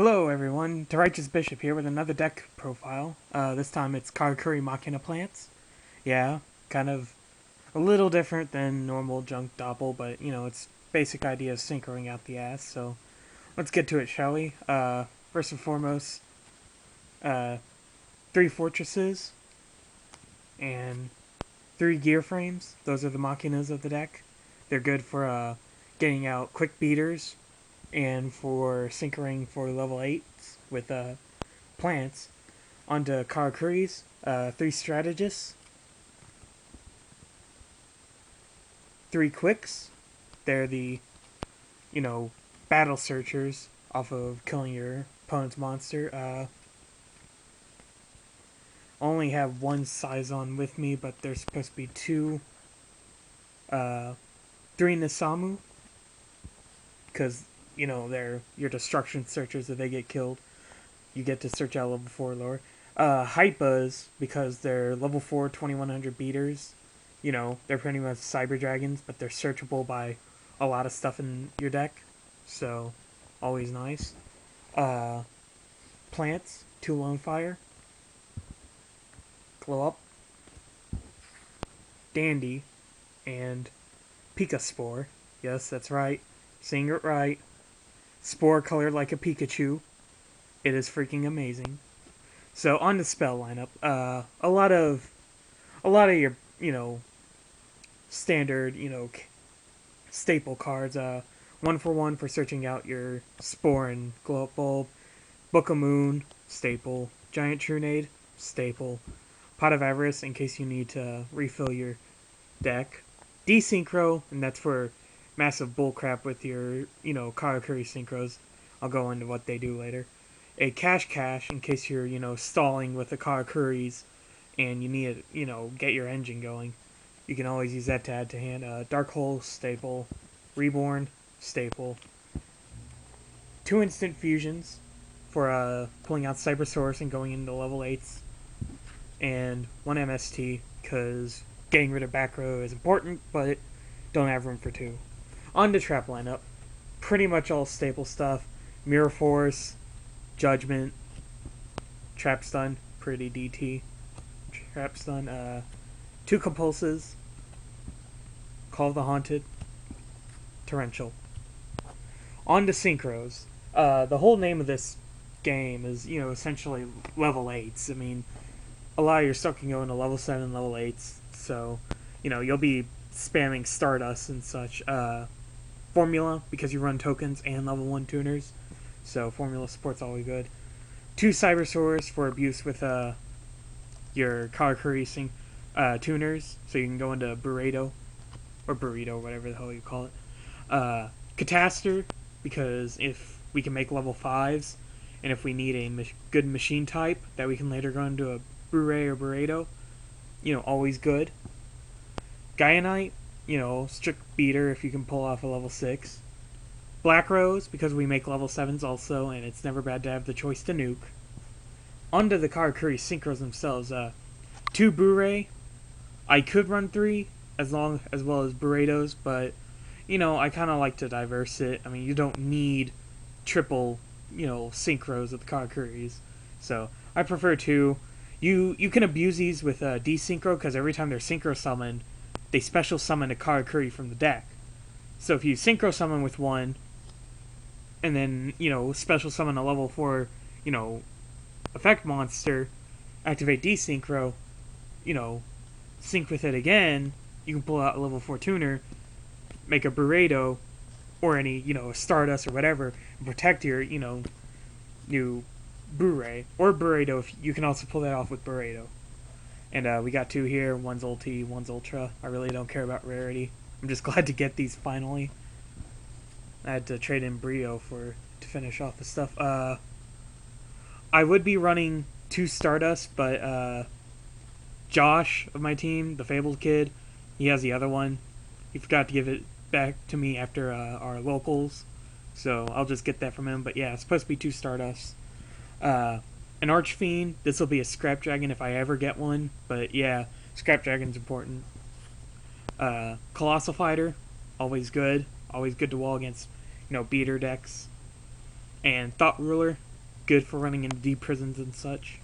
Hello everyone, the Righteous Bishop here with another deck profile. This time it's Karakuri Machina plants. Yeah, kind of a little different than normal junk doppel, but you know, it's basic idea of synchroing out the ass, so let's get to it, shall we? First and foremost, uh, 3 fortresses and 3 gear frames. Those are the machinas of the deck. They're good for getting out quick beaters and for synchroing for level 8s with plants. Onto Karakuri's 3 strategists, 3 quicks. They're the, you know, battle searchers off of killing your opponent's monster. Only have one Saizon with me, but there's supposed to be two. 3 Nisamu, because, you know, they're your destruction searchers. If they get killed, you get to search out level 4 or lower. Hypas, because they're level 4 2100 beaters. You know, they're pretty much cyber dragons, but they're searchable by a lot of stuff in your deck. So, always nice. Plants, 2 lone fire. Glow up. Dandy. And Pika Spore. Yes, that's right. Saying it right. Spore colored like a Pikachu. It is freaking amazing. So on the spell lineup, a lot of your, you know, standard, you know, staple cards. 1 for 1 for searching out your Spore and Glow Up Bulb. Book of Moon, staple. Giant Trunade, staple. Pot of Avarice in case you need to refill your deck. Desynchro, and that's for massive bullcrap with your, you know, Karakuri synchros. I'll go into what they do later. A cache in case you're, you know, stalling with the Karakuris and you need to, you know, get your engine going. You can always use that to add to hand. Dark Hole, staple. Reborn, staple. 2 instant fusions for pulling out Cybersource and going into level 8s. And 1 MST, because getting rid of back row is important, but don't have room for 2. On to trap lineup. Pretty much all staple stuff. Mirror Force, Judgment, Trap Stun, pretty DT. Trap Stun, 2 Compulses, Call of the Haunted, Torrential. On to Synchros. The whole name of this game is, you know, essentially level 8s. I mean, a lot of your stuff can go into level 7, level 8s, so, you know, you'll be spamming Stardust and such. Formula, because you run tokens and level 1 tuners, so Formula support's always good. 2 Cybersaurs for abuse with your Karakuri tuners, so you can go into Burrito, or Burrito, whatever the hell you call it. Cataster, because if we can make level 5s, and if we need a good machine type that we can later go into a Bure or Burrito, you know, always good. Gaianite, you know, strict beater if you can pull off a level 6. Black Rose, because we make level 7s also, and it's never bad to have the choice to nuke. Onto the Karakuri synchros themselves. 2 Bure. I could run 3 as well as Burritos, but, you know, I kind of like to diverse it. I mean, you don't need triple, you know, synchros with the Karakuris, so I prefer 2. You can abuse these with desynchro, because every time they're synchro summoned, they special summon a Karakuri from the deck. So if you synchro summon with 1, and then, you know, special summon a level 4, you know, effect monster, activate desynchro, you know, sync with it again, you can pull out a level 4 tuner, make a Burrito, or any, you know, Stardust or whatever, and protect your, you know, new Bure, or Burrito, if you can also pull that off with Burrito. And we got 2 here, one's ulti, one's ultra. I really don't care about rarity. I'm just glad to get these finally. I had to trade in Brio to finish off the stuff. I would be running 2 Stardust, but Josh of my team, the Fabled Kid, he has the other one. He forgot to give it back to me after our locals, so I'll just get that from him. But yeah, it's supposed to be 2 Stardusts. An Archfiend. This will be a Scrap Dragon if I ever get one, but yeah, Scrap Dragon's important. Colossal Fighter, always good to wall against, you know, beater decks. And Thought Ruler, good for running into deep prisons and such.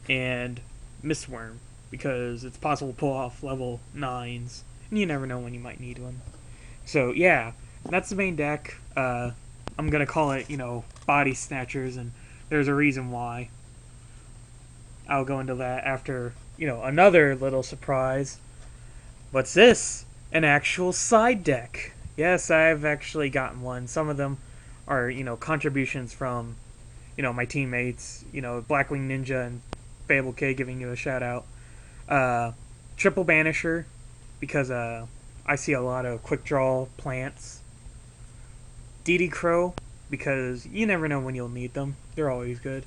And Mistworm, because it's possible to pull off level 9s, and you never know when you might need one. So yeah, that's the main deck. I'm gonna call it, Body Snatchers, and there's a reason why. I'll go into that after, another little surprise. What's this? An actual side deck. Yes, I've actually gotten one. Some of them are, contributions from, my teammates, Blackwing Ninja and Fable K giving you a shout out. Uh, Triple Banisher, because I see a lot of quick draw plants. DD Crow, because you never know when you'll need them. They're always good.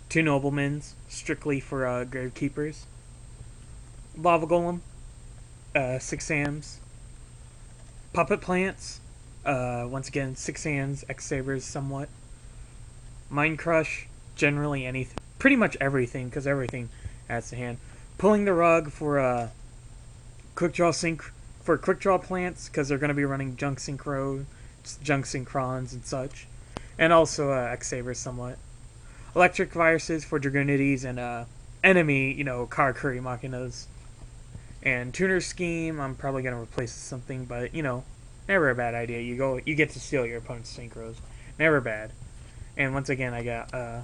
Two Noblemans, strictly for Gravekeepers. Lava Golem, 6 Sams. Puppet Plants, once again, 6 Hands, X Sabers somewhat. Mind Crush, generally anything. Pretty much everything, because everything adds to hand. Pulling the Rug for Quick Draw Sync, for Quick Draw Plants, because they're going to be running Junk Synchro, Junk Synchrons and such. And also X Sabers somewhat. Electric Viruses for Dragonities and enemy, Karakuri Machinas. And Tuner Scheme, I'm probably going to replace with something, but, never a bad idea. You get to steal your opponent's synchros. Never bad. And once again, I got the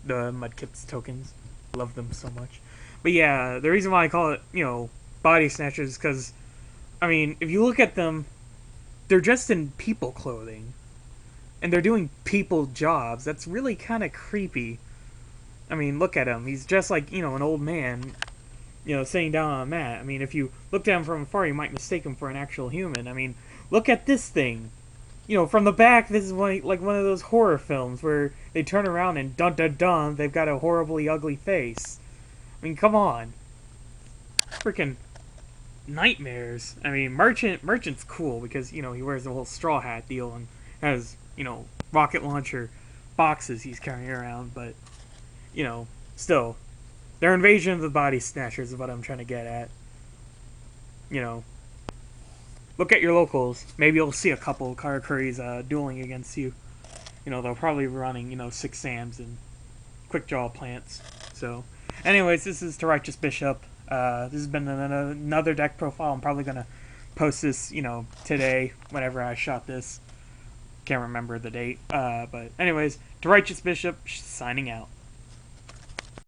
Mudkip's tokens. Love them so much. But yeah, the reason why I call it, Body Snatchers is because, if you look at them, they're dressed in people clothing. And they're doing people jobs. That's really kind of creepy. Look at him. He's just like, an old man, sitting down on a mat. If you looked at him from afar, you might mistake him for an actual human. Look at this thing. From the back, this is like one of those horror films where they turn around and dun dun dun, they've got a horribly ugly face. Come on. Freaking nightmares. Merchant's cool because, he wears the whole straw hat deal and has, rocket launcher boxes he's carrying around, but, still. Their invasion of the Body Snatchers is what I'm trying to get at. Look at your locals. Maybe you'll see a couple of Karakuris dueling against you. They'll probably be running, 6 Sams and quick draw plants. So, anyways, this is To Righteous Bishop. This has been another deck profile. I'm probably going to post this, today, whenever I shot this. Can't remember the date. But anyways, To Righteous Bishop, signing out.